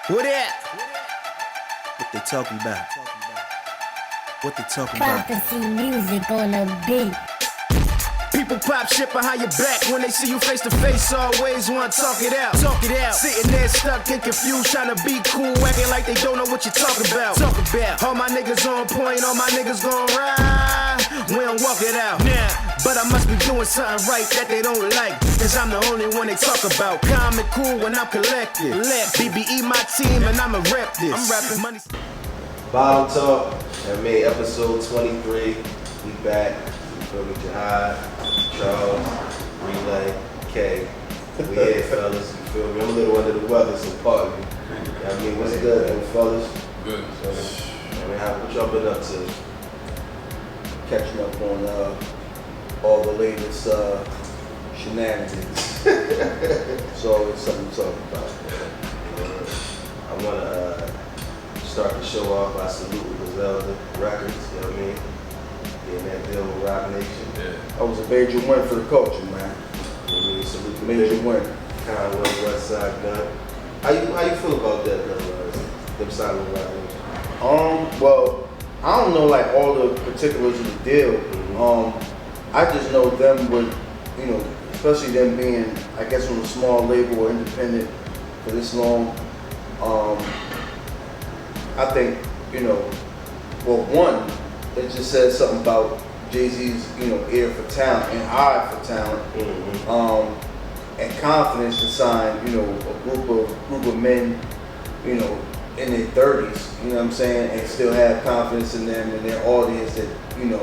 What that? What they talking about? What they talking about? Prophecy music on the beat. People pop shit behind your back when they see you face to face. Always want to talk it out. Talk it out. Sitting there stuck and confused, trying to be cool, acting like they don't know what you're talking about. Talk about all my niggas on point, all my niggas gon' ride. We don't walk it out. But I must be doing something right that they don't like, cause I'm the only one they talk about. Calm and cool when I'm collected. Let BBE my team and I'ma rep this. I'm rapping money. Bottom Talk, episode 23. We back. You feel me? Jihad, Charles, Relay, K. We here, fellas. You feel me? I'm a little under the weather, so pardon me. I mean, what's good, fellas? Good. So, what y'all been up to? Catching up on all the latest shenanigans. So it's something to talk about. I want to start the show off by saluting Griselda Records, you know what I mean? Getting that deal with Rock Nation. Yeah. That was a major win for the culture, man. You know what I mean? Salute the Major win. Conway, West Side Gun. How you feel about that, though? Them signing with Rock Nation? Well, I don't know like all the particulars of the deal. Mm-hmm. I just know them with, you know, especially them being, I guess, on a small label or independent for this long. I think, you know, well, one, it just says something about Jay-Z's, you know, ear for talent and eye for talent, and confidence to sign, you know, a group of men, you know, in their 30s, you know what I'm saying, and still have confidence in them and their audience that, you know,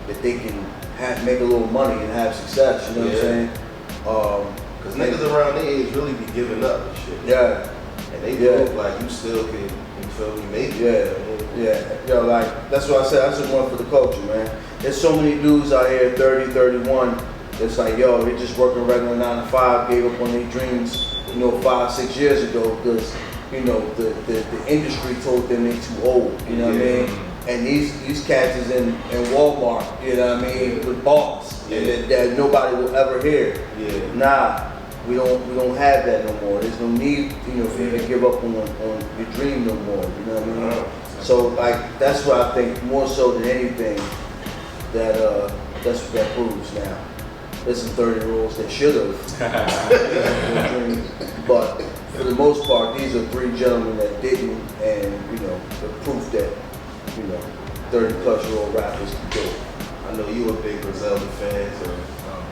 that they can make a little money and have success, you know what I'm saying? Because niggas around their age really be giving up and shit. Yeah. And they look like you still can, you feel me, make it. Yeah. Yo, like, that's what I said, that's just one for the culture, man. There's so many dudes out here, 30, 31, that's like, yo, they just working regular 9 to 5, gave up on their dreams, you know, 5, 6 years ago, because, you know, the industry told them they too old, you know what I mean? And these cats is in Walmart, you know what I mean, with boss, and that nobody will ever hear. Yeah. Nah, we don't have that no more. There's no need, you know, for you to give up on your dream no more. You know what I mean? So like that's what I think more so than anything that that's what that proves now. There's some 30-year-olds that should have, but for the most part, these are 3 gentlemen that didn't, and you know, the proof that, you know, 30-plus-year-old rappers can do it. I know you a big Griselda fan, so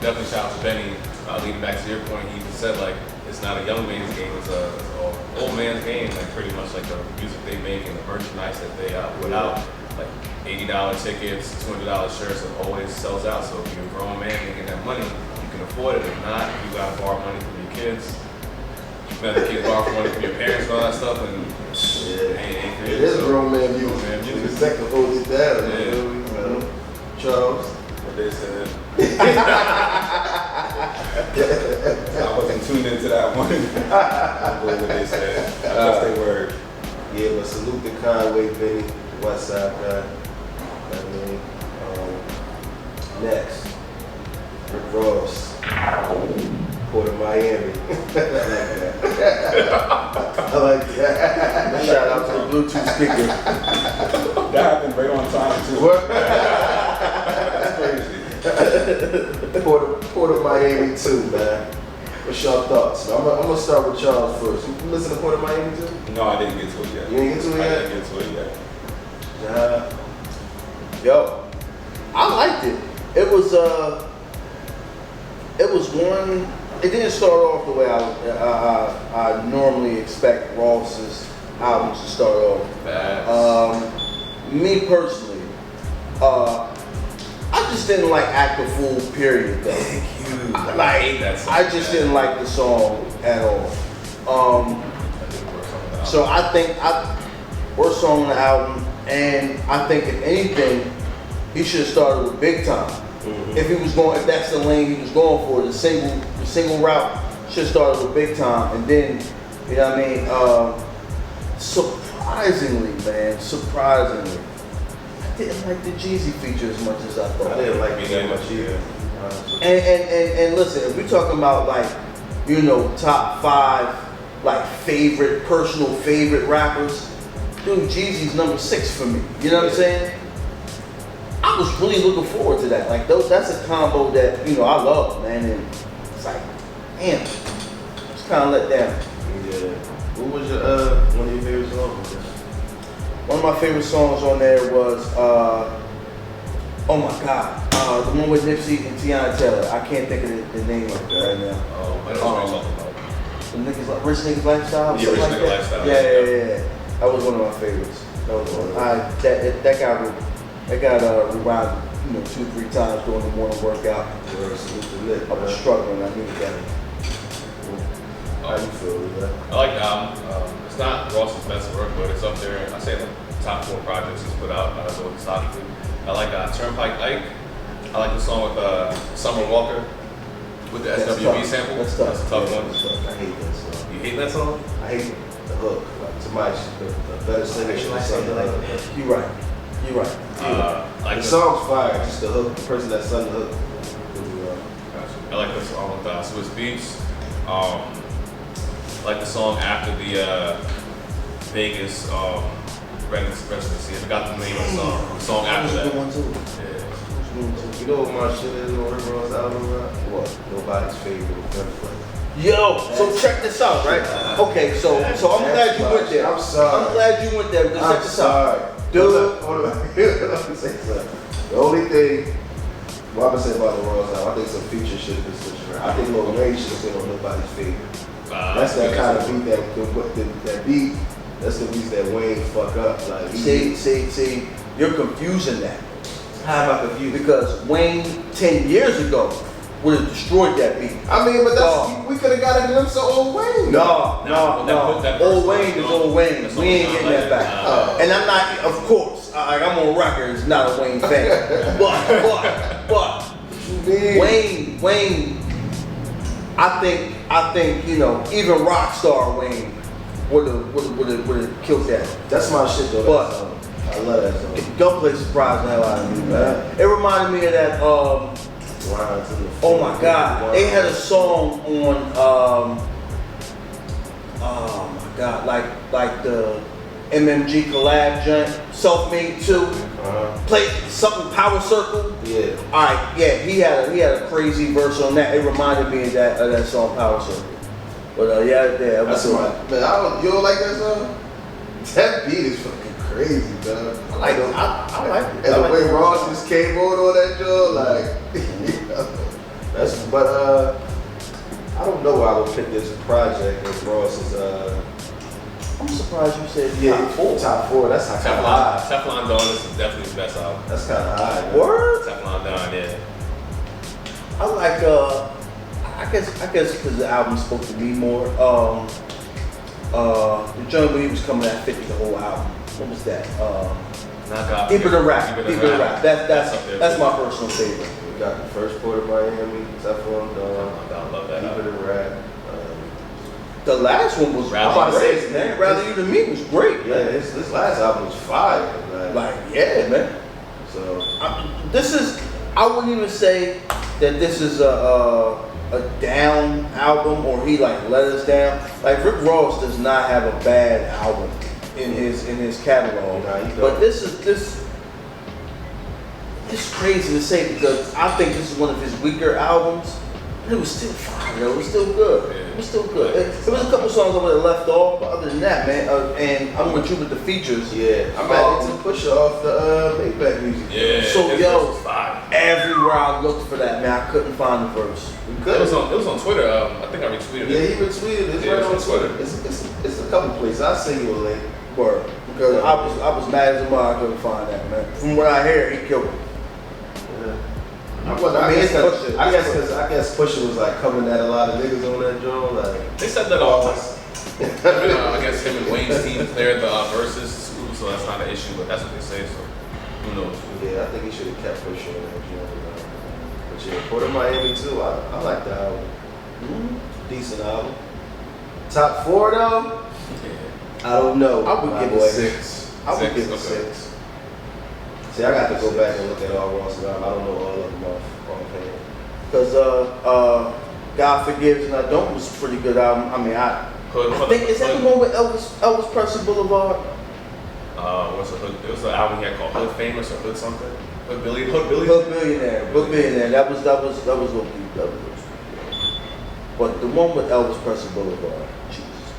Definitely shout out to Benny. Leading back to your point, he even said like it's not a young man's game, it's an old man's game. Like pretty much like the music they make and the merchandise that they put out, like $80 tickets, $200 shirts, it always sells out. So if you're a grown man making that money, you can afford it. If not, you gotta borrow money from your kids. You let the kids borrow money from your parents and all that stuff, and it is grown man music. The second hold it down. You know? Charles, what they said. I wasn't tuned into that one. I believe what they said. I trust their word. Yeah, but salute to Conway, Benny, West Side guy. I mean, next, Rick Ross, Port of Miami. I like that. Shout out to the Bluetooth speaker. That happened right on time too. What? That's crazy. Port of Miami too, man. What's your thoughts? I'm gonna start with Charles first. You listen to Port of Miami too? No, I didn't get to it yet. You didn't get to it yet? I didn't get to it yet. Yo, I liked it. It was one. It didn't start off the way I normally expect Ross's albums to start off. Me personally, I just didn't like Act the Fool, period, though. Thank you. I just didn't like the song at all. So I think worst song on the album, and I think if anything, he should have started with Big Time. If that's the lane he was going for, the single route, should have started with Big Time, and then, you know what I mean? Surprisingly, I didn't like the Jeezy feature as much as I thought. I didn't like it that much either. And listen, if we're talking about like, you know, top 5 like personal favorite rappers, dude, Jeezy's number 6 for me. You know what I'm saying? I was really looking forward to that. Like, that's a combo that, you know, I love, man. And it's like, damn, it's kind of let down. Yeah. What was your one of your favorite songs? One of my favorite songs on there was, oh my God, the one with Nipsey and Tiana Taylor. I can't think of the name of it right now. Oh, I know what you're talking about. The niggas, Rich Niggas Lifestyle? Yeah, Rich like Niggas that? Lifestyle. Yeah. That was one of my favorites. That got rewound, you know, 2-3 times during the morning workout. I was struggling. I needed that. How you feel with that? I like the album. It's not Ross's best work, but it's up there. I say the top 4 projects he's put out. So it's top 2. I like Turnpike Ike. I like the song with Summer Walker with the SWV sample. That's a tough one. I hate that song. You hate that song? I hate the hook. Like, to my the better singer should have sung the hook. You're right. Like the song's fire, just the hook, the person that sung the hook. I like the song with Swiss Beats. I like the song after the Vegas residency. I forgot the name of the song. The song after that. One too. Yeah. You know what my shit is on Rick Ross album, right? What? Nobody's favorite gunplay. Yo, so check this out, right? Okay, so I'm glad you went there. I'm sorry. I'm glad you went there because check this out. Dude. Hold on. Let me say something. The only thing, what I'm gonna say about the Ross album, I think some feature should have been switched around. I think Lil Wayne should have been on Nobody's Favorite. That's that kind of beat that beat. That's the beats that Wayne fuck up. Like, See, you're confusing that. how am I confused? Because Wayne 10 years ago would have destroyed that beat. I mean, but that's we could have got a glimpse of old Wayne. No. Old Wayne is old Wayne. We ain't getting that back. And I'm not, of course, I'm on record as not a Wayne fan. but Wayne, I think, you know, even Rockstar Wayne would have killed that. That's my shit though. But I love that song. Gunplay surprised the hell out of me, man. It reminded me of that. Oh my God! They had a song on. Oh my God! Like the MMG collab joint, Self-Made 2. Play something Power Circle. Yeah. All right. Yeah. He had a crazy verse on that. It reminded me of that song Power Circle. But yeah. That's man. You don't like that song? That beat is fucking crazy, dog. I like it. And the way Ross just came on that joint, like, but I don't know why I would pick this project as Ross is. I'm surprised you said top four. That's kind of high. Teflon Don is definitely the best album. That's kind of high. Man. Word? Teflon Don, yeah. I like I guess because the album spoke to me more. The joint when he was coming at 50 the whole album. What was that? Keep It a Rap. That's my personal favorite. We got the first Port of Miami, Teflon Don. I love that. Keep It a Rap. The last one was great, man. Rather You Than Me was great. Yeah, this last album was fire. Yeah, man. So I wouldn't even say that this is a down album or he like let us down. Like Rick Ross does not have a bad album in his catalog. But it's crazy to say because I think this is one of his weaker albums. But it was still fire, though. It was still good. It was still good. There was a couple songs I would have left off, but other than that, man, and I'm with you with the features. Yeah, I'm at to push off the Maybach music. Yeah. So everywhere I looked for that, man, I couldn't find the verse. It was on Twitter. I think I retweeted it. Yeah, he retweeted it. It's right on Twitter. It's a couple places. I'll send you a link. Word. Because I was mad as a mother I couldn't find that, man. From what I hear, he killed him. I guess Pusha was like coming at a lot of niggas on that joint. Like they said that all. I guess him and Wayne's team cleared the verses, so that's not an issue. But that's what they say. So who knows? Yeah, I think he should have kept Pusha on that joint. But yeah, Port of Miami too. I like the album. Decent album. Top 4 though. I don't know. I would give it 6. I would give it 6. See, I got to go back and look at all Ross's albums. I don't know all of them off hand. Because God Forgives and I Don't was a pretty good album. I mean, I think is that the one with Elvis Presley Boulevard? What's the hood? It was an album he had called Hood Famous or Hood something. Hood Billionaire. Hood Billionaire. That was Lil Peep. But the one with Elvis Presley Boulevard, Jesus,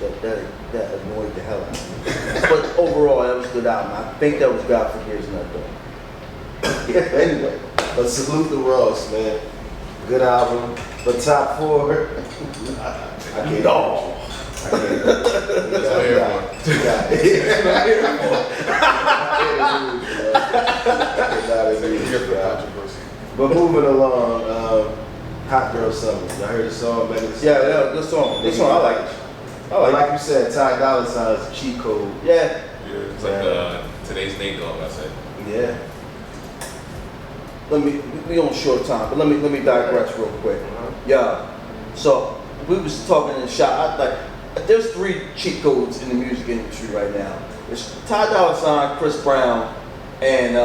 that annoyed the hell out of me. But overall, that was a good album. I think that was God Forgives Not Done. Anyway, but salute to Ross, man. Good album. But top 4, I can't. No. I can't. But moving along, Hot Girl Summer. Y'all heard the song, man? Yeah, good song. Good song. I like it. Like you said, Ty Dolla Sign's a cheat code. Yeah. It's like today's Nate Dogg, I said. Yeah. We on short time, but let me digress real quick. Yeah. So we was talking in the shop. There's 3 cheat codes in the music industry right now. It's Ty Dolla Sign, Chris Brown, and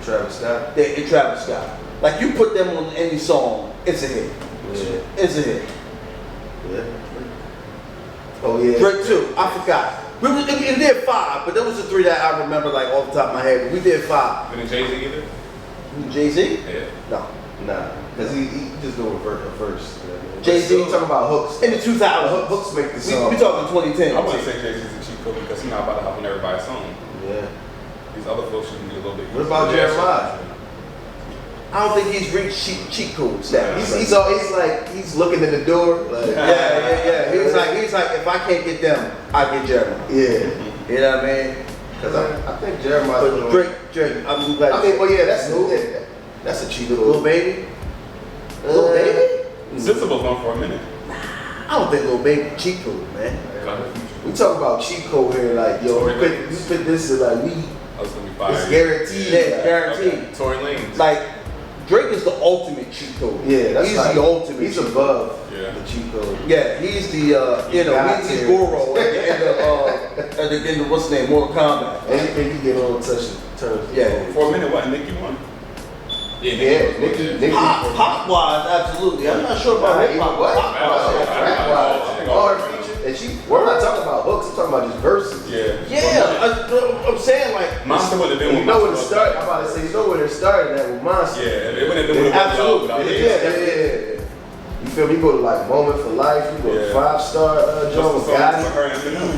Travis Scott. And Travis Scott. Like you put them on any song, it's a hit. Yeah. It's a hit. Yeah. Oh yeah. Drake too. I forgot. We did 5, but there was the 3 that I remember like off the top of my head. But we did 5. Didn't Jay-Z either? Jay-Z? Yeah. No. Nah, because he just go revert first. Jay-Z talking about hooks. In the 2000s. Hooks make the song. We talking 2010. I wouldn't say Jay-Z's a cheat code because he's not about to hop on everybody's song. Yeah. These other folks should be a little bit. What about Jeremiah? I don't think he's reached cheat code status. He's looking in the door. Like, yeah. He's like, if I can't get them, I get Jeremiah. Yeah. You know what I mean? Because I think Jeremiah. But Drake, I'm glad. I mean, well, yeah, that's a cheat code. Lil Baby. Lil Baby. SZA was on for a minute. I don't think Lil Baby cheat code, man. We talk about cheat code here, like yo, you put this in like it's guaranteed. Yeah, guaranteed. Tory Lanez. Like Drake is the ultimate cheat code. Yeah, that's he's like, the ultimate. He's cheat above code. the cheat code. Yeah, he's the he's Goro in the what's the name, Mortal Kombat. Anything you get on touch terms. Yeah. For a minute, what? Nicki won. Yeah, Nicki. Pop wise, absolutely. I'm not sure about hip hop. All her features, and we're not talking about hooks. I'm talking about just verses. Yeah. I'm saying like Monster would have been. You know when it started. I'm about to say, you know when it started at with Monster. Yeah, it would have been. Absolutely. Yeah. You feel me? You go to like Moment for Life. You go to 5-star Joe Gotti.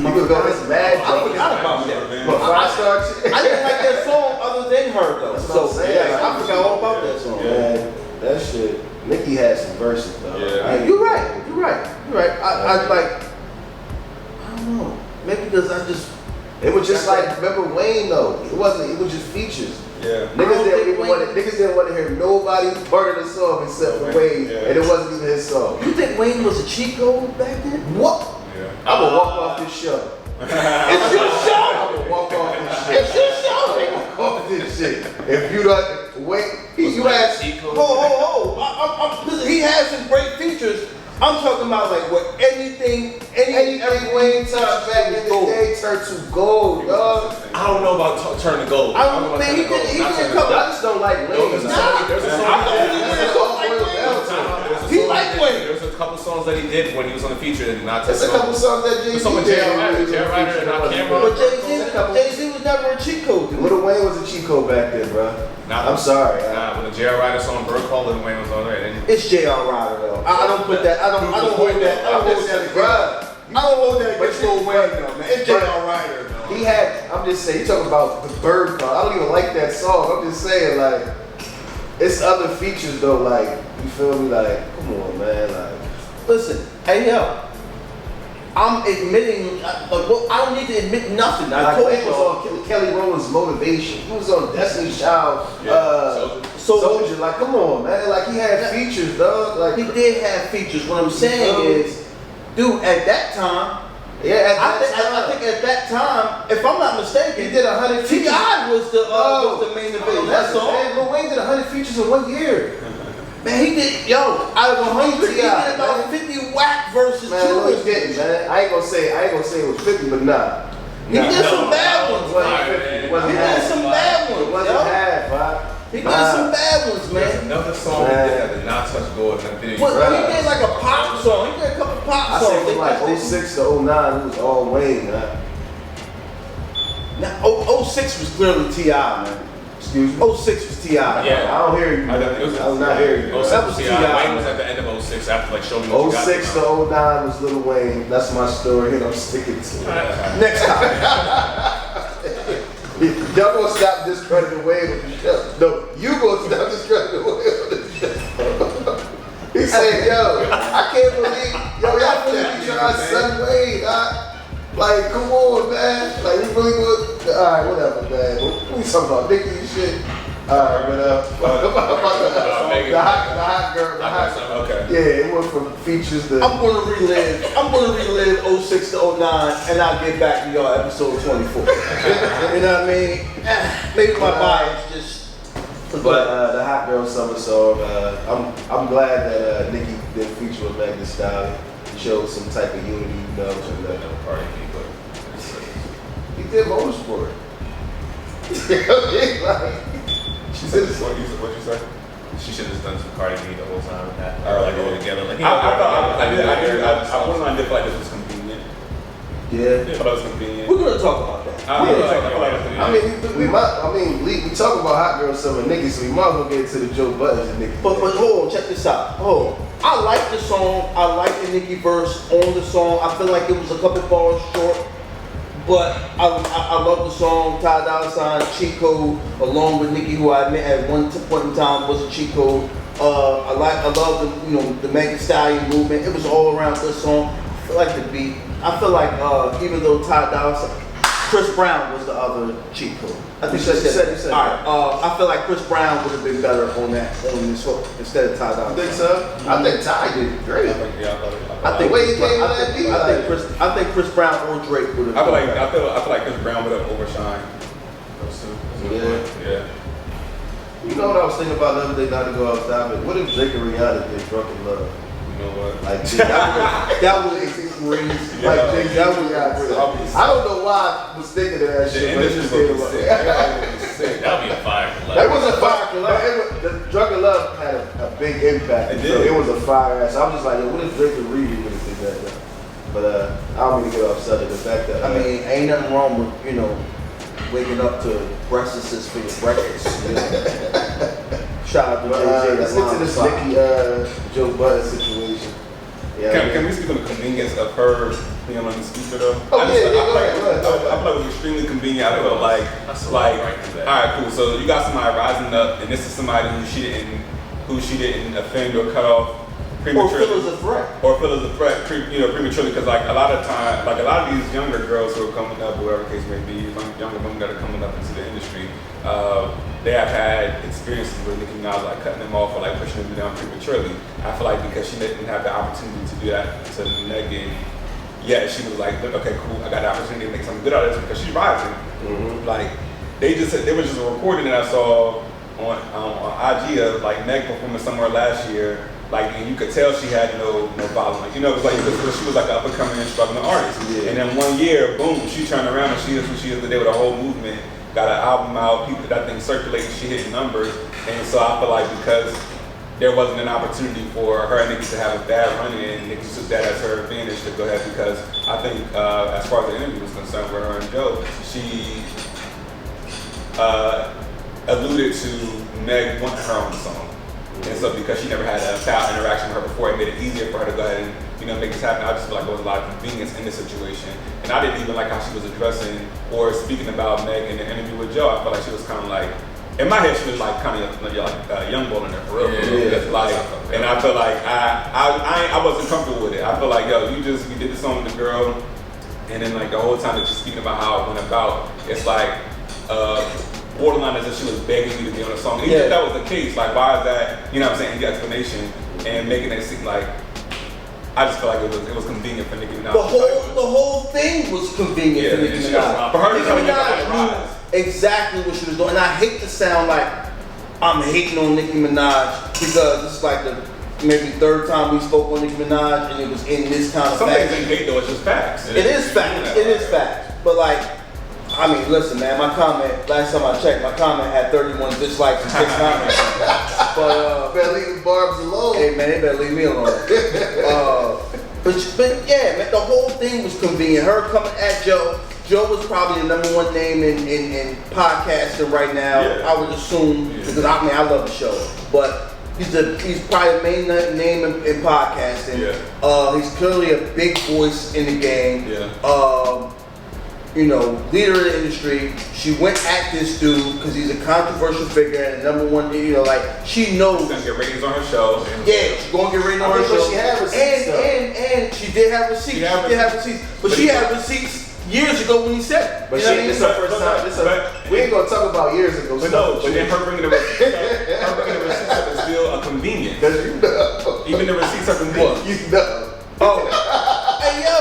You could go to this Mad I forgot about that. But 5-star. I didn't like that song other than her though. That's what I'm saying. I forgot all about that song. Man, that shit. Nicki had some verses though. Yeah. You're right. I don't know. Maybe because it was just like, remember Wayne though? It was just features. Yeah. Niggas didn't want to hear nobody part of the song except for Wayne, and it wasn't even his song. You think Wayne was a cheat code back then? What? Yeah. I'm gonna walk off this show. It's your show! I'm gonna walk off this shit. It's your show! Walk off this shit. If you don't wait, you ask. Listen, he has some great features. I'm talking about like what anything Wayne touched back in the day turned to gold, dog. I don't know about turn to gold. He did a couple. I just don't like Wayne. There's a song. He liked Wayne. There's a couple songs that he did when he was on the feature that did not touch. There's a couple songs that Jay-Z did. But Jay-Z was never a cheat code. Lil Wayne was a cheat code back then, bro. I'm sorry. Nah, when the J.R. Ryder song Bird Call, Lil Wayne was on there. It's J.R. Ryder though. I don't hold that. I don't hold that against Lil Wayne though, man. It's J.R. Ryder though. He had. I'm just saying. You talking about the Bird Call? I don't even like that song. I'm just saying, like, it's other features though. Like, you feel me? Like, come on, man. Like, listen, hey yo. I'm admitting, I don't need to admit nothing. I told Wayne was on Kelly Rowland's Motivation. He was on Destiny's Child, Soldier. Like, come on, man. Like, he had features, dog. Like, he did have features. What I'm saying is, dude, at that time, I think at that time, if I'm not mistaken, he did 100 features. T.I. was the main event. That's all. Lil Wayne did 100 features in 1 year. Man, he did, out of 100, he did about 50 whack versus man, two. Man, I ain't gonna say it was 50, but nah. He did some bad ones. He did some bad ones. It wasn't half, right? He did some bad ones, man. There's another song he did that did not touch gold in that video. He did like a pop song. He did a couple pop I song. say from like 06 to 09, it was all Wayne, man. Now, 06 was clearly T.I., man. Excuse me? 06 was T.I. Yeah. I don't hear you. I'm not hearing you. That was T.I. Wayne was at the end of 06 after like Show Me What You Got. 06 to 09 was Lil Wayne. That's my story, and I'm sticking to it. Next time. Y'all gonna stop discrediting Wayne with the show. No, you gonna stop discrediting Wayne with the show. He said, yo, I can't believe, y'all really be trying to son Wayne. Like, come on, man. Like, we really good. Alright, whatever, man. What we talking about? Nicki and shit. Alright, but the hot girl, Okay. yeah, it went from features to. I'm gonna relive 06 to 09, and I'll get back to y'all episode 24. You know what I mean? Maybe my bias just. But the Hot Girl Summer song, I'm glad that Nicki did feature with Meg Thee Stallion. Showed some type of unity, you know. Cardi B, but He did motorsport. She said this. What you say? she should have just done some Cardi B the whole time. Or like all together. Like, I wasn't on feel like this was convenient. Yeah. I thought it was convenient. We're gonna talk about that. We talk about Hot Girl Summer Nicki, so we might as well get to the Joe Buttons and Nicki. But hold on, check this out. Hold on. I like the song. I like the Nicki verse on the song. I feel like it was a couple bars short, but I love the song. Ty Dolla Sign, Cheat Code, along with Nicki, who I admit at one point in time was a cheat code. I love the Meg Thee Stallion movement. It was all around good song. I feel like the beat. I feel like even though Ty Dolla Sign, Chris Brown was the other cheat code. I think she said. All right. I feel like Chris Brown would have been better on this hook instead of Ty Dolla Sign. You think so? I think Ty did great. I think Wait, he came with that beat. I think Chris Brown or Drake would have. I feel like Chris Brown would have overshined those two. Yeah. You know what I was thinking about the other day, not to go off topic? What if Drake and Rihanna did Drunken Love? You know what? Like, that was crazy. like that was I don't know why I was thinking of that shit. The industry would be sick. that would be a fire. That was a fire. The Drunken Love had a big impact. It So did. it was a fire ass. I was just like, yo, what if Drake and Riri would have did that though? But I don't mean to get off subject. The fact that I mean, ain't nothing wrong with waking up to breakfasts for your breakfast. You know? Shout out to Jay-Z. let's get to this Nicki Joe Budden situation. Yeah, Can we speak on the convenience of her being on the speaker though? Oh, I go ahead. feel like it was extremely convenient. I feel like, all right, cool. So you got somebody rising up, and this is somebody who she didn't offend or cut off prematurely. Or feel as a threat. Or feel as a threat, prematurely. Because like a lot of these younger girls who are coming up, whatever the case may be, younger women that are coming up into the industry, they have had experiences with Nicki Minaj like cutting them off or like pushing them down prematurely. I feel like because she didn't have the opportunity to do that to Megan, yeah, she was like, okay, cool, I got the opportunity to make something good out of this because she's rising. Mm-hmm. Like they was just a recording that I saw on IG of like Meg performing somewhere last year. Like, and you could tell she had no following. Like, it was like she was like an up and coming and struggling artist. Yeah. And then one year, boom, she turned around and she is who she is today with a whole movement. Got an album out, people that thing circulating, she hitting numbers. And so I feel like because there wasn't an opportunity for her and Nicki to have a bad run in, Nicki took that as her advantage to go ahead because I think as far as the interview was concerned with her and Joe, she alluded to Meg wanting her on the song. And so because she never had a foul interaction with her before, it made it easier for her to go ahead and make this happen. I just feel like there was a lot of convenience in this situation. And I didn't even like how she was addressing or speaking about Meg in the interview with Joe. I felt like she was kind of like, in my head she was like kind of like a young boy in there for real. Yeah. Like, and I feel like I wasn't comfortable with it. I feel like, yo, you did this song with the girl, and then like the whole time that you're speaking about how it went about, it's like borderline as if she was begging you to be on a song. Even if that was the case, like why is that, you know what I'm saying, the explanation and making it seem like, I just feel like it was convenient for Nicki Minaj. The whole thing was convenient for Nicki Minaj. For her to Nicki Minaj knew exactly what she was doing. And I hate to sound like I'm hating on Nicki Minaj because this is like the maybe third time we spoke on Nicki Minaj and it was in this kind of Some fashion. things ain't hate though, it's just facts. It is facts. It is facts. But like, I mean, listen, man. My comment last time I checked, my comment had 31 dislikes and 6 comments. But better leave the barbs alone. Hey, man, they better leave me alone. But yeah, man, the whole thing was convenient. Her coming at Joe. Joe was probably the number one name in podcasting right now. Yeah. I would assume because I love the show, but he's probably the main name in podcasting. Yeah. He's clearly a big voice in the game. Yeah. Leader of the industry. She went at this dude because he's a controversial figure and number one. She knows. She's gonna get ratings on her show. Yeah, she's gonna get ratings on her show. She had receipts, and she did have receipts. But she had receipts years ago when he said it. But this is her first time. We ain't gonna talk about years ago. But then her bringing the receipts up is still a convenience. Even the receipts are convenient. Hey yo,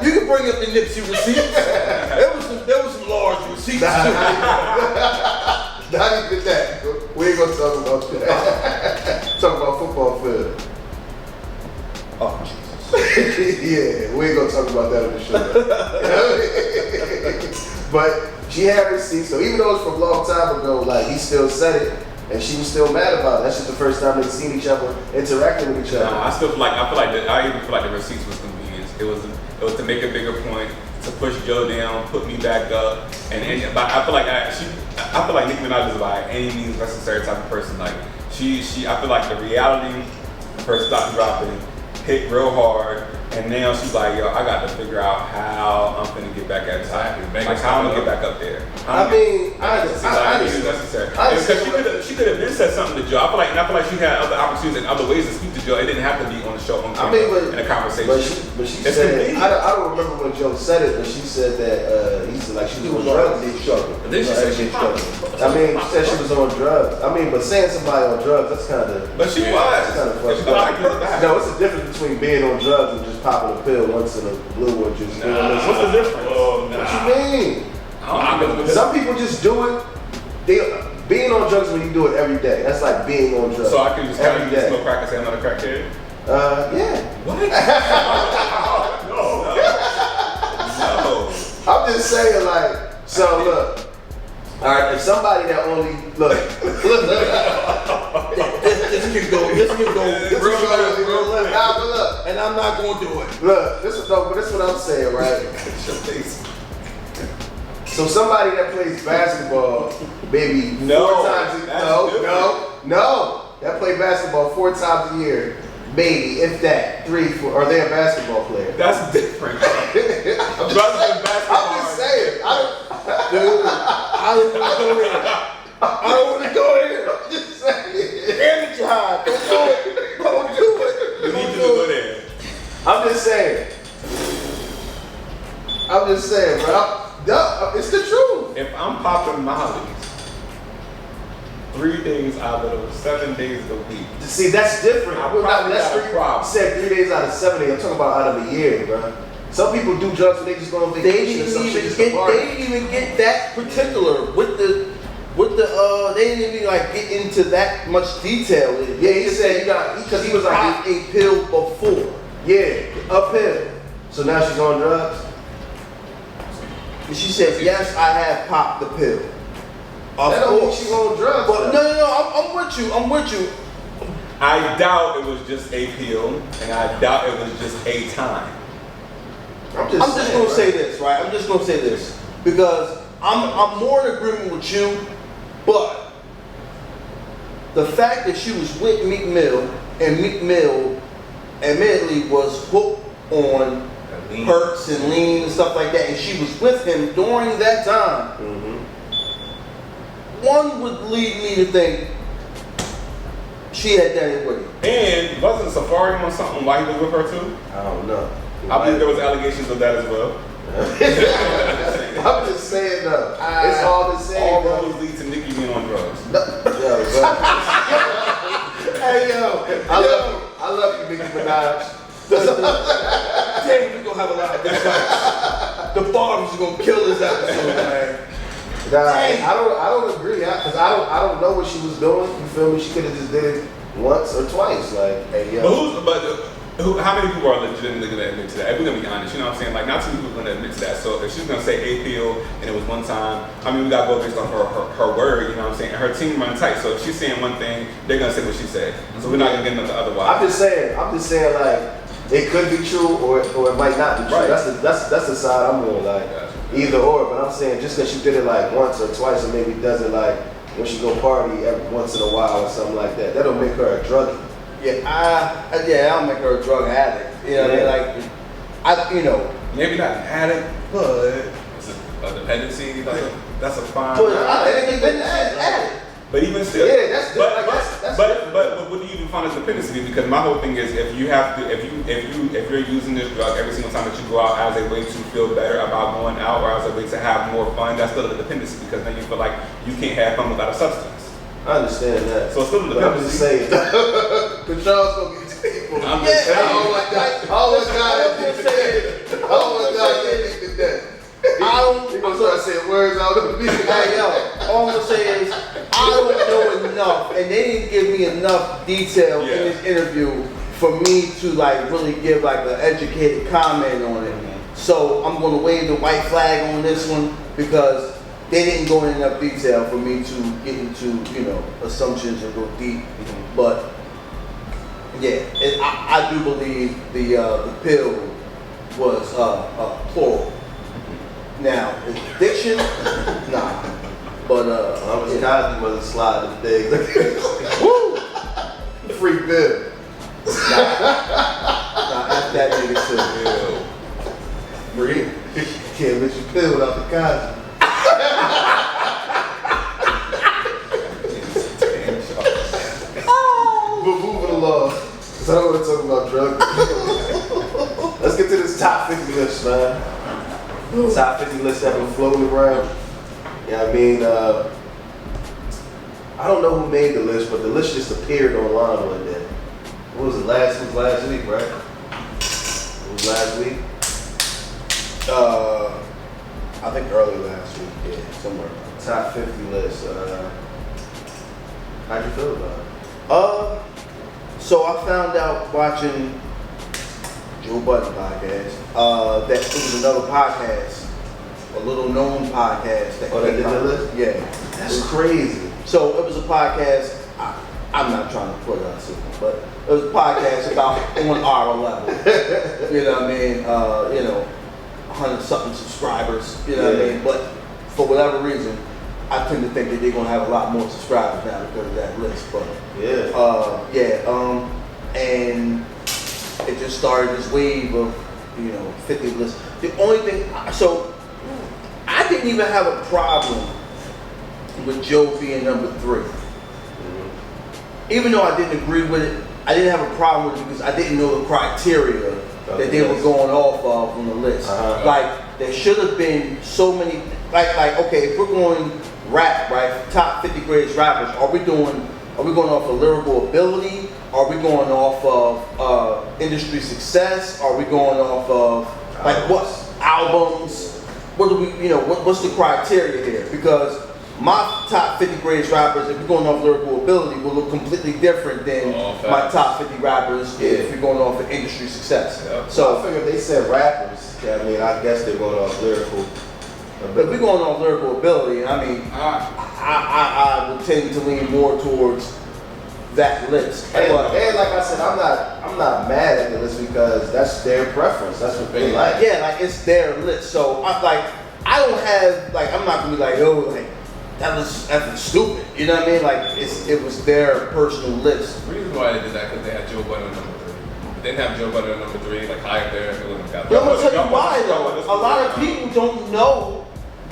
you can bring up the Nipsey receipts. There was some large receipts too. Not even that. We ain't gonna talk about that. Talk about football field. Oh Jesus. Yeah, we ain't gonna talk about that on the show. But she had receipts, so even though it's from a long time ago, he still said it. And she was still mad about it. That's just the first time they've seen each other, interacting with each other. I even feel like the receipts was convenience. It was to make a bigger point, to push Joe down, put me back up, but I feel like Nicki Minaj is by any means necessary type of person. I feel like the reality of her stock dropping hit real hard, and now she's like, yo, I got to figure out how I'm finna get back at time. How I'm gonna get back up there. I understand. Because she could have been said something to Joe. I feel like she had other opportunities and other ways to speak to Joe. It didn't have to be on the show in a conversation. But she said, I don't remember when Joe said it, but she said that she was on drugs. But then she said she she said she was on drugs. But saying somebody on drugs, that's kind of. But she was. Kind of fucked up. No, it's a difference between being on drugs and just popping a pill once in a blue or just doing this. What's the difference? What you mean? Some people just do it. Being on drugs when you do it every day. That's like being on drugs. So I can just every day. smoke crack and say I'm not a crackhead? Yeah. What? No. I'm just saying, so look. All right, if somebody that only look, This can go real left. but look, And I'm not gonna do it. look, this is what I'm saying, right? So somebody that plays basketball, maybe four times a that play basketball 4 times a year, maybe if that 3, 4, or they're a basketball player. That's different. I'm just saying. I don't want to go there. I'm just saying. Damn it, John. Don't do it. Don't do it. You need to go there. I'm just saying, bro. It's the truth. If I'm popping Molly's 3 days out of 7 days a week. See, that's different. That's You said 3 days out of 7 days. I'm talking about out of a year, bro. Some people do drugs when they just go on They vacation. didn't even get that particular with the they didn't even get into that much detail. Yeah, he said because he was like a pill before. Yeah, uphill. So now she's on drugs. And she said, yes, I have popped the pill. That don't mean she's on drugs. But no, I'm with you. I doubt it was just a pill, and I doubt it was just a time. I'm just gonna say this, right? I'm just gonna say this because I'm more in agreement with you, but the fact that she was with Meek Mill and Meek Mill admittedly was hooked on perks and lean and stuff like that, and she was with him during that time. One would lead me to think she had done it with him. And wasn't Safari on something while he was with her too? I don't know. I believe there was allegations of that as well. I'm just saying though. It's all the same. All roads lead to Nicki being on drugs. Hey yo, I love you, Nicki Minaj. Damn, we're gonna have a lot of good fights. The barbs are gonna kill this episode, man. I don't agree because I don't know what she was doing. You feel me? She could have just did it once or twice. Like, hey yo. How many people are legitimately going to admit to that? If we're going to be honest, you know what I'm saying? Like, not too many people are going to admit to that. So if she's going to say a pill and it was one time, I mean, we got to go based on her word, you know what I'm saying? And her team run tight. So if she's saying one thing, they're going to say what she said. So we're not going to get nothing otherwise. I'm just saying, like, it could be true or it might not be true. Right. That's the side I'm on, like, either or. But I'm saying just because she did it like once or twice, or maybe does it like when she go party every once in a while or something like that, that don't make her a druggie. I'll make her a drug addict. You know what I mean? Like, maybe not an addict, but it's a dependency. Like, that's a fine. But even still, that's good. But what do you define as dependency? Because my whole thing is if you're using this drug every single time that you go out as a way to feel better about going out or as a way to have more fun, that's still a dependency because then you feel like you can't have fun without a substance. I understand that. So it's still a dependency. I'm just saying. Control's gonna get people. I'm just saying. Oh my God, I'm gonna start saying words out of the beat. Hey yo, all I'm gonna say is I don't know enough, and they didn't give me enough detail in this interview for me to like really give like an educated comment on it. So I'm gonna wave the white flag on this one because they didn't go in enough detail for me to get into assumptions or go deep. But yeah, I do believe the pill was plural. Now, addiction, nah. But I was Cosby wasn't sliding things. woo, free bill. Nah, F that nigga too. Free. Can't let you pill without the Cosby. But moving along, because I don't want to talk about drugs. Let's get to this top 50 list, man. Top 50 list that been floating around. Yeah, I mean, I don't know who made the list, but the list just appeared online one day. What was it? Last week, right? It was last week. I think early last week, yeah, somewhere. Top 50 list. How'd you feel about it? So I found out watching Joe Budden podcast that it was another podcast, a little known podcast that that did the list? Yeah, That's crazy. So it was a podcast. I'm not trying to put us in, but it was a podcast about on our level. You know what I mean? 100 something subscribers. You know what I mean? But for whatever reason, I tend to think that they're gonna have a lot more subscribers now because of that list. But and it just started this wave of 50 lists. The only thing, so I didn't even have a problem with Joe being number 3. Even though I didn't agree with it, I didn't have a problem with it because I didn't know the criteria that they were going off of on the list. Like there should have been so many. Like okay, if we're going rap, right? Top 50 greatest rappers. Are we going off of lyrical ability? Are we going off of industry success? Are we going off of like what albums? What do we? What's the criteria here? Because my top 50 greatest rappers, if we're going off lyrical ability, will look completely different than my top 50 rappers if we're going off of industry success. So I figured they said rappers. I mean, I guess they're going off lyrical. But if we're going off lyrical ability, I mean, I would tend to lean more towards that list. And like I said, I'm not mad at the list because that's their preference. That's what they like. Yeah, like it's their list. So I'm not gonna be like, that was effing stupid. You know what I mean? Like it was their personal list. The reason why they did that because they had Joe Budden at number 3. If they didn't have Joe Budden at number 3, like high up there, they wouldn't have got that. I'm gonna tell you why though. A lot of people don't know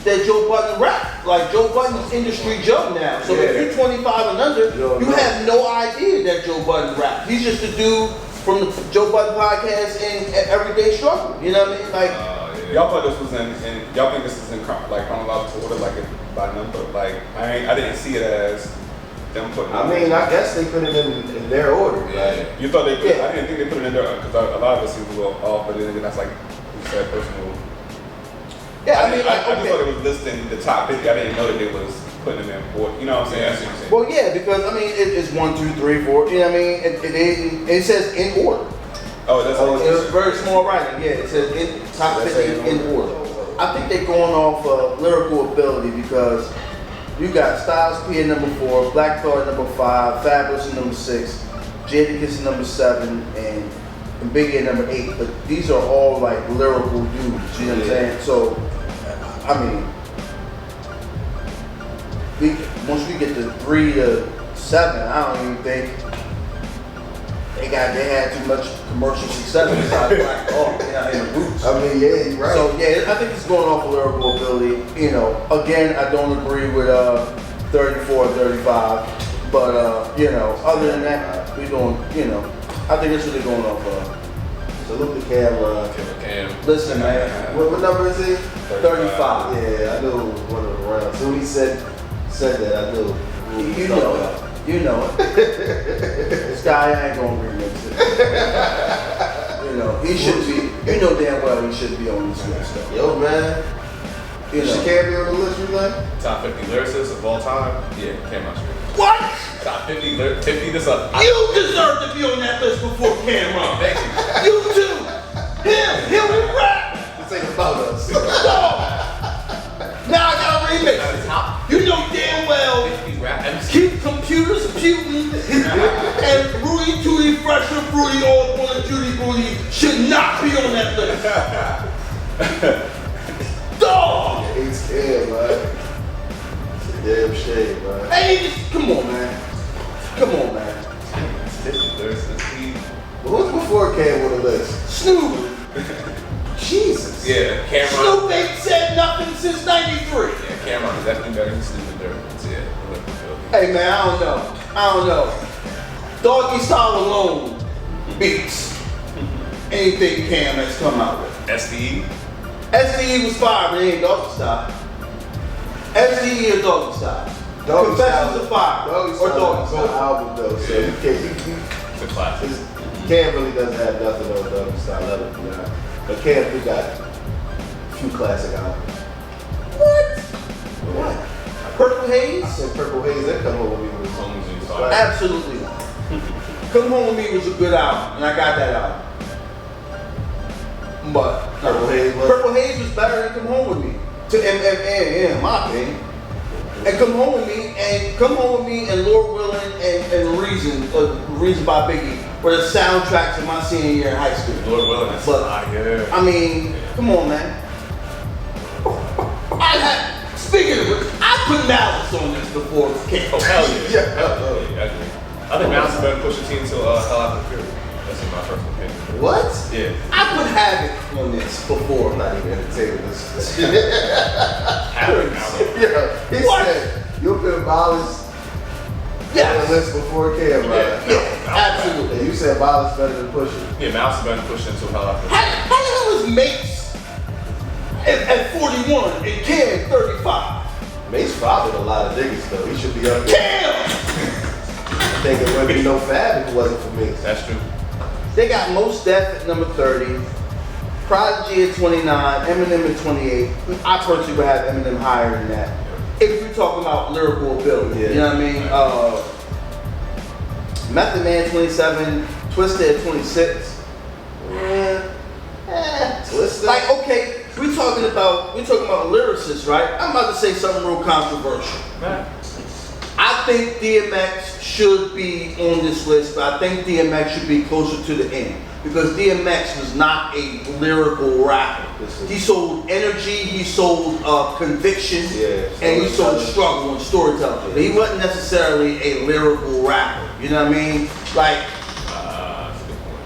that Joe Budden rap. Like Joe Budden's industry Joe now. So if you're 25 and under, you have no idea that Joe Budden rap. He's just a dude from the Joe Budden podcast and Everyday Struggle. You know what I mean? Like y'all thought this was y'all think this is in chronological order, like by number? Like I didn't see it as them putting. I mean, I guess they put it in their order. Like, you thought they put it? I didn't think they put it in there because a lot of us seem a little off, but then that's like you said, personal. Yeah, I just thought it was listing the top 50. I didn't know that it was putting them in order. You know what I'm saying? That's what I'm saying. Well, yeah, because I mean, it's 1, 2, 3, 4. You know what I mean? It says in order. Oh, that's It's very small writing. Yeah, it says top 50 in order. I think they're going off of lyrical ability because you got Styles P at number 4, Black Thought at number 5, Fabulous at number 6, Jadakiss at number 7, and Biggie at number 8. But these are all like lyrical dudes. You know what I'm saying? So, I mean, once we get to 3 to 7, I don't even think they had too much commercial success besides Black Thought in the roots. I mean, yeah, you're right. So yeah, I think it's going off of lyrical ability. You know, again, I don't agree with 34, 35, but you know, other than that, we doing. You know, I think that's what they're going off of. Salute the camera. Cam. Listen, man, What number is he? 35. Yeah, I knew it was one of the rounds. So when he said that, I knew. You know it. You know it. This guy ain't gonna remix it. You know, he should be. You know damn well he should be on this list. Though. Yo, man. You She know. can't be on the list, you like? Top 50 lyricists of all time. Yeah, Cam Street. What? Top 50 this up. You deserve to be on that list before Cameron. Thank you. You too. Him will rap. This ain't about us. Now I gotta remix it. You know damn well. 50 rap MCs. Keep computers putin' and Rudy Tooty Fresh and Fruity all one Judy Booty should not be on that list. Dog! He's scared, man. It's a damn shame, man. Hey, come on, man. Come on, man. 50 lyricists. But who's before Cam on the list? Snoop. Jesus. Yeah, Cameron. Snoop ain't said nothing since '93. Yeah, Cameron is definitely better than Snoop and Dirk. Yeah, Hey, man, I don't know. Doggy Style alone beats anything Cam has come out with. SDE. SDE was fire, but it ain't Doggy Style. SDE or Doggy Style? Doggy Confessions Style- of Fire Doggy or Style Doggy is an Style. album though, so you can't. It's a classic. Cam really doesn't have nothing on Doggy Style level, you know. But Cam, we got a few classic albums. What? Purple I Haze? said Purple Haze. That come over me with Songs you Right. saw. Absolutely not. Come Home With Me was a good album, and I got that album. But Purple Haze was. Purple Haze was better than Come Home With Me, in my opinion. And Come Home With Me, and Lord Willing and Reason by Biggie were the soundtracks of my senior year in high school. Lord willing, that's But- out of here. I mean, come on, man. Speaking of which, I put Malice on this before it came. Oh, hell yeah. Yeah. Hell yeah, I agree. I think Mouse is better push the team to Hell After Fury. That's in my personal opinion. What? Yeah. I put Havoc on this before. I'm not even entertaining this. Havoc, album. Yeah, he What? said you'll put Violence on the Yes. list before Cam, right? Yeah, absolutely. And you said Violence better than Pusha. Yeah, Mouse is better push into Hell After How Fury. the hell is Mace at 41 and Cam 35? Mace fathered a lot of niggas though. He should be up there. Cam! I think it wouldn't be no Fab if it wasn't for me. That's true. They got Mos Def at number 30, Prodigy at 29, Eminem at 28. I personally would have Eminem higher than that. If you're talking about lyrical ability, Yeah. you know what I mean? Method Man 27, Twista at 26. Twista? Like, okay, we're talking about lyricists, right? I'm about to say something real controversial. Man. I think DMX should be on this list, but I think DMX should be closer to the end because DMX was not a lyrical rapper. He sold energy, he sold conviction, Yeah, and he sold storytelling. struggle and storytelling. But he wasn't necessarily a lyrical rapper. You know what I mean? Like, That's a good point.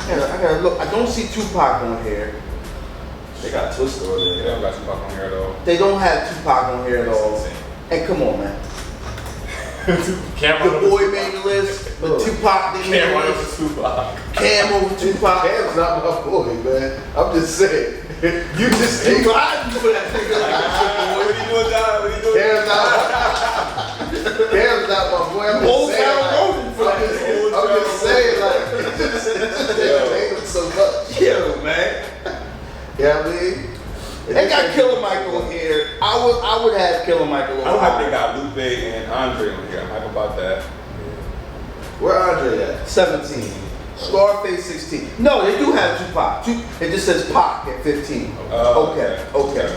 Yeah. I gotta look. I don't see Tupac on here. They got Twista on They there. don't got Tupac on here at all. They don't have Tupac on here at all. That's insane. And come on, man. Cameron The boy made the list, but Tupac didn't make Cameron the over list. Tupac. Cam over Tupac. Cam's not my boy, man. I'm just saying. You just You hate riding for that nigga. What are you doing, John? What are you doing? Cam's not my boy. I'm Old just saying. Town Road for that nigga. I'm just saying, like, they hate him so much. Yo, man. Yeah, I mean, They got Killer Michael here. I would have Killer Michael I'm on hype they here. got Lupe and Andre on here. I'm hype about that. Where Andre at? 17. Scarface 16. No, they do have Tupac. It just says Pac at 15. Okay.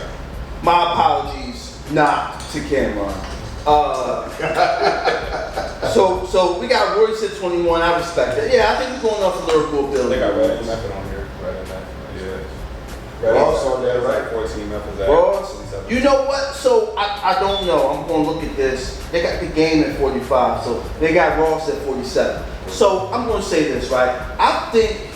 My apologies, not to Cameron. So we got Royce at 21. I respect that. Yeah, I think we're going off the lyrical ability. They got Red Method on here. Red Method. Yeah. Ross on there, right? 14 Method. Ross. You know what? So I don't know. I'm going to look at this. They got the Game at 45. So they got Ross at 47. So I'm going to say this, right? I think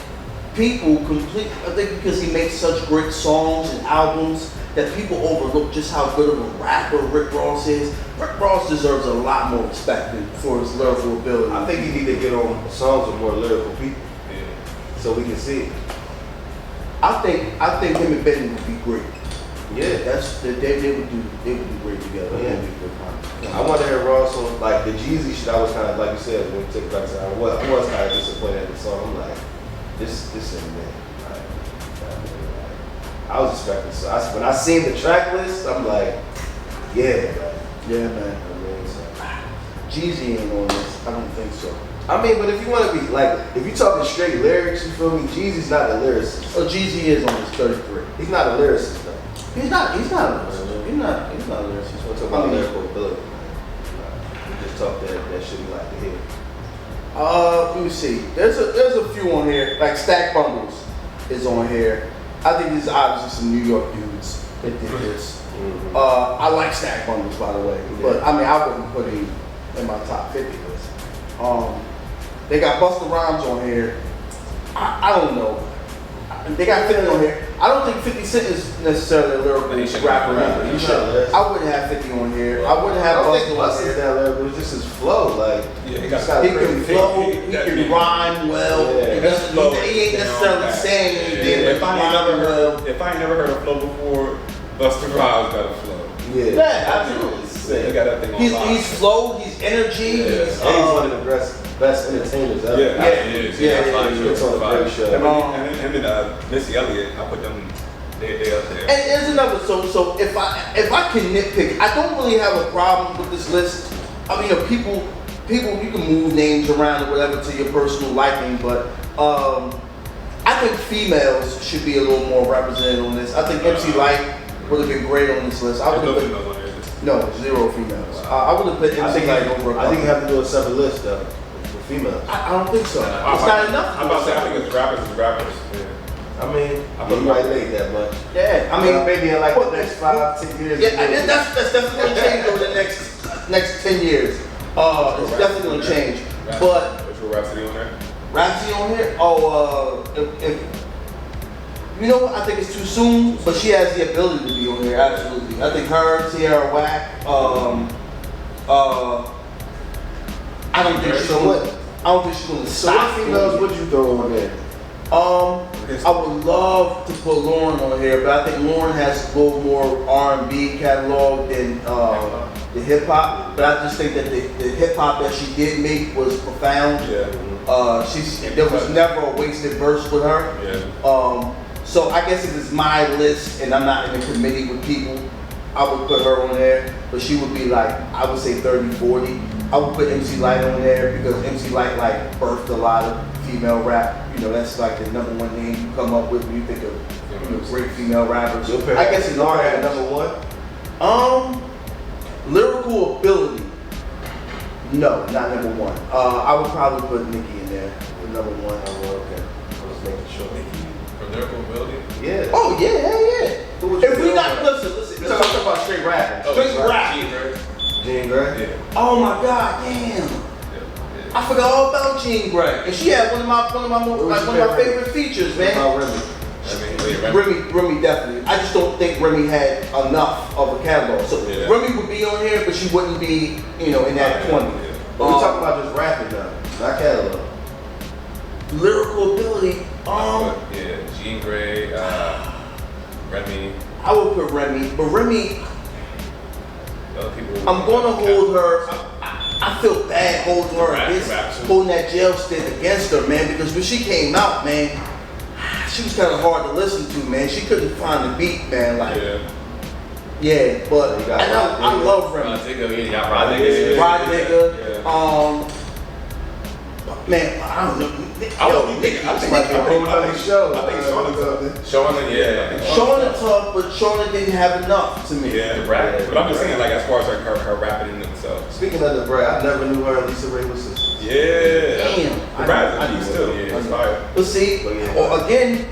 I think because he makes such great songs and albums that people overlook just how good of a rapper Rick Ross is. Rick Ross deserves a lot more respect for his lyrical ability. I think he need to get on songs with more lyrical people, so we can see it. I think him and Benny would be great. Yeah, they would do great together. Yeah. I want to hear Ross on like the Jeezy shit. I was kind of like you said when we took back to I was kind of disappointed at the song. I'm like, this ain't it. I was expecting so. When I seen the track list, I'm like, yeah, man. Jeezy ain't on this. I don't think so. I mean, but if you want to be like, if you talking straight lyrics, you feel me? Jeezy's not a lyricist. Oh, Jeezy is on this 33. He's not a lyricist though. He's not a lyricist. He's not a lyricist. We're talking about lyrical ability. We just talk that shit we like to hear. Let me see. There's a few on here. Like Stack Bundles is on here. I think these are obviously some New York dudes that did this. Mm-hmm. I like Stack Bundles, by the way, but I mean I wouldn't put him in my top 50 list. They got Busta Rhymes on here. I don't know. They got 50 on here. I don't think 50 Cent is necessarily a lyrical rapper either. He should. I wouldn't have 50 on here. I wouldn't have Busta on here. That lyrical, it's just his flow. Like he can flow, he can rhyme well. He ain't necessarily saying anything. If I ain't never heard a flow before, Busta Rhymes got a flow. Yeah, absolutely. He got that thing on he's flow, he's energy. He's one of the best entertainers ever. He It's on a great show. Him and Missy Elliott, I put them. They up there. And there's another. So if I can nitpick, I don't really have a problem with this list. I mean, people, you can move names around or whatever to your personal liking, but I think females should be a little more represented on this. I think MC Lyte would have been great on this list. No, 0 females. I would have put MC Lyte over. I think you have to do a separate list though for females. I don't think so. It's not enough. I'm about to say I think it's rappers. Yeah. I mean, you might make that much. Yeah, I mean, maybe in like the next 5-10 years. Yeah, that's definitely going to change over the next 10 years. It's definitely going to change. But what's your Rhapsody on there? Rhapsody on here? If you know what? I think it's too soon, but she has the ability to be on here. Absolutely. I think her, Tierra Whack. I don't think she's going to So stop. what females would you throw on there? I would love to put Lauren on here, but I think Lauren has a little more R&B catalog than the hip hop. But I just think that the hip hop that she did make was profound. Yeah. There was never a wasted verse with her. Yeah. So I guess if it's my list and I'm not in a committee with people, I would put her on there. But she would be like, I would say 30, 40. I would put MC Lyte on there because MC Lyte like birthed a lot of female rap. You know, that's like the #1 name you come up with when you think of great female rappers. I guess it's Nard at #1. Lyrical ability. No, not #1. I would probably put Nicki in there for #1. Okay. I was making sure. For lyrical ability? Yeah. Oh yeah. If we not listen. We're talking about straight rap. Straight rap. Jean Grey? Yeah. Oh my God, damn. I forgot all about Jean Grey. And she had one of my favorite features, man. About Remy. Remy definitely. I just don't think Remy had enough of a catalog. So Remy would be on here, but she wouldn't be, in that 20. But we're talking about just rapping now, not catalog. Lyrical ability. Jean Grey, Remy. I would put Remy, but Remy, Other people. I'm gonna hold her. I feel bad holding her against, holding that jail stick against her, man, because when she came out, man, she was kind of hard to listen to, man. She couldn't find the beat, man. Like, but I love Remy. Rod Nigga. Rod Nigga. Man, I don't know. I think Shauna, yeah. Shauna tough, but Shauna didn't have enough to me. Yeah, Right. But I'm just saying, like, as far as like her rapping in themselves. Speaking of the brand, I never knew her and Lisa Ray was sisters. Yeah. Damn. The rap is still. Yeah, it's fire. But see, again,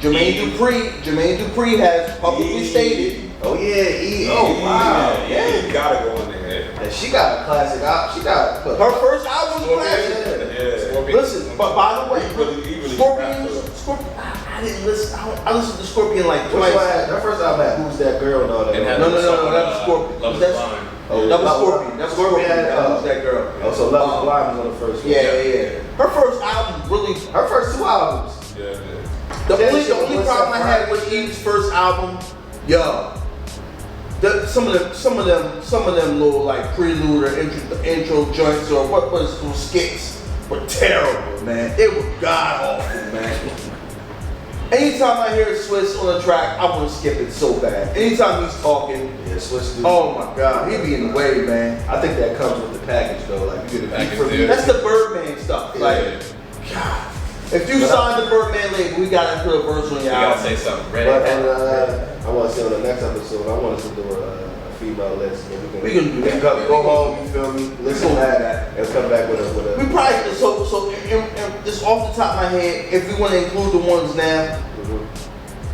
Jermaine Dupri has publicly stated. Oh yeah, oh wow, Yeah, you gotta go in there. and she got a classic out. She got Her first album was classic. Yeah. Listen, but by the way, He really Scorpion, I didn't listen. I listened to Scorpion like Which one twice. had, her first album had Who's That Girl and all that. And had No, the song, that was Scorpion. Love Is That's- Blind. That was Scorpion. That was Scorpion. had, That was that girl. Oh, so Love Is Blind was on the first one. Yeah. Her first album really. Her first two albums. Yeah. The Yeah, only she was problem I had Friday. with Eve's first album, some of them little like prelude or intro joints or what was those skits were terrible, man. They were god awful, man. Anytime I hear Swiss on a track, I want to skip it so bad. Anytime he's talking, Yeah, Swiss dude. oh my god, he be in the way, man. I think that comes with the package though. Like you get a beat Package, from me. yeah. That's the Birdman stuff. Like, God, if you signed the Birdman label, we gotta put a verse on your You gotta album. say something. But Red. I want to say on the next episode, I want us to do a female list. And We can do that. Go home, you feel me? Listen to that and come back with a. We probably so and just off the top of my head, if we want to include the ones now,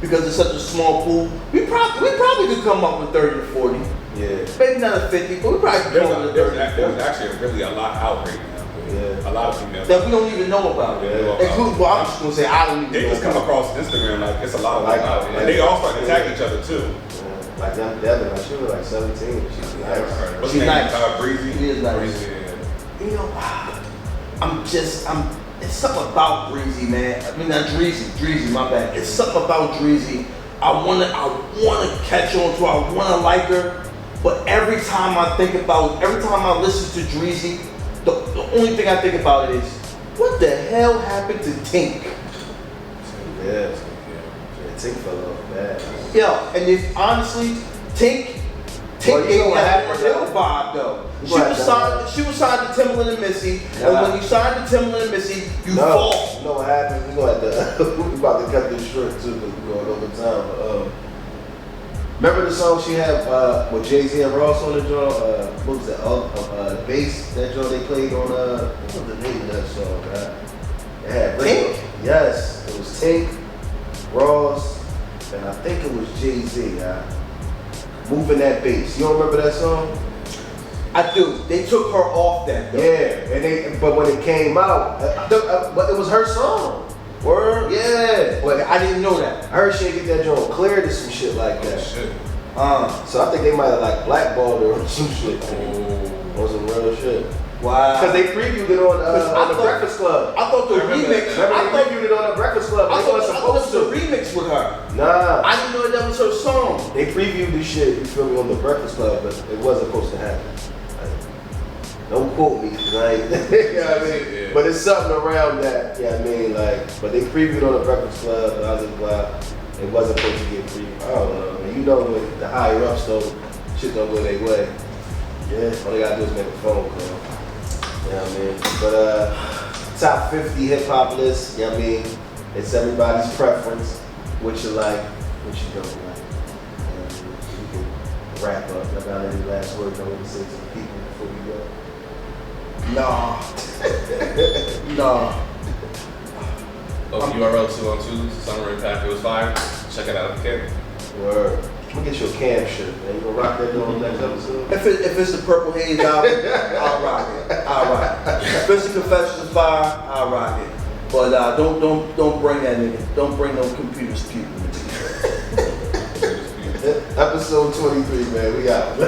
because it's such a small pool, we probably could come up with 30 to 40. Yeah. Maybe not a 50, but we probably could come up with 30 to 40 There's actually really a lot out right now. Yeah. A lot of females. that we don't even know about. Yeah. Include, well, I'm just gonna say I don't even They know just come about. across Instagram like it's a lot of Like, them out. yeah. And they all start to tag each other too. Like young Devin, like she was like 17. She's nice. What's She's her name? nice. Breezy. She is nice. Breezy, yeah. You know, it's something about Breezy, man. I mean, not Dreezy, my bad. It's something about Dreezy. I wanna catch on to. I wanna like her, but every time I listen to Dreezy, the only thing I think about is, what the hell happened to Tink? Yeah. Tink fell off bad. Yeah, and if honestly, Tink Well, you gave know me what that happened, little though? vibe though. You She know was what signed to Timbaland and Missy, Nah. and when you signed to Timbaland and Missy, you No, fall. you know what happened? We gonna have to, we about to cut this short too, because we're going over time. But, remember the song she had with Jay-Z and Ross on the joint? What was that? The bass, that joint they played on, what was the name of that song, man? It had Tink? Yes, it was Tink, Ross, and I think it was Jay-Z. Moving that bass. You don't remember that song? I do. They took her off that though. Yeah, but when it came out, but it was her song. Word? Yeah. But I didn't know that. I heard she get that joint cleared or some shit like that. Shit. So I think they might have like blackballed her or some shit. On some real shit. Wow. Because they previewed it on the Breakfast Club. I thought the remix. Remember they previewed it on the Breakfast Club. I They wasn't thought it supposed was a to. remix with her. Nah. I didn't know that was her song. They previewed this shit, you feel me, on the Breakfast Club, but it wasn't supposed to happen. Like, don't quote me, because I ain't, you know what I mean? Yeah. But it's something around that, you know what I mean? Like, but they previewed on the Breakfast Club, and I was like, wow, it wasn't supposed to get previewed. I don't know, man. You know when the higher ups though, shit don't go their way. Yeah, all they gotta do is make a phone call. You know what I mean? But top 50 hip hop list, you know what I mean? It's everybody's preference, what you like, what you don't like. And we can wrap up. I got any last words I want to say to the people before we go? Nah. Nah. Oh, URL 212, Summer Impact, it was fire. Check it out again. Word. I'm gonna get you a cam shirt, man. You gonna rock that on the next episode? If it's the Purple Haze album, I'll rock it. If it's the Confessions of Fire, I'll rock it. But don't bring that nigga. Don't bring no computers people. Episode 23, man. We out.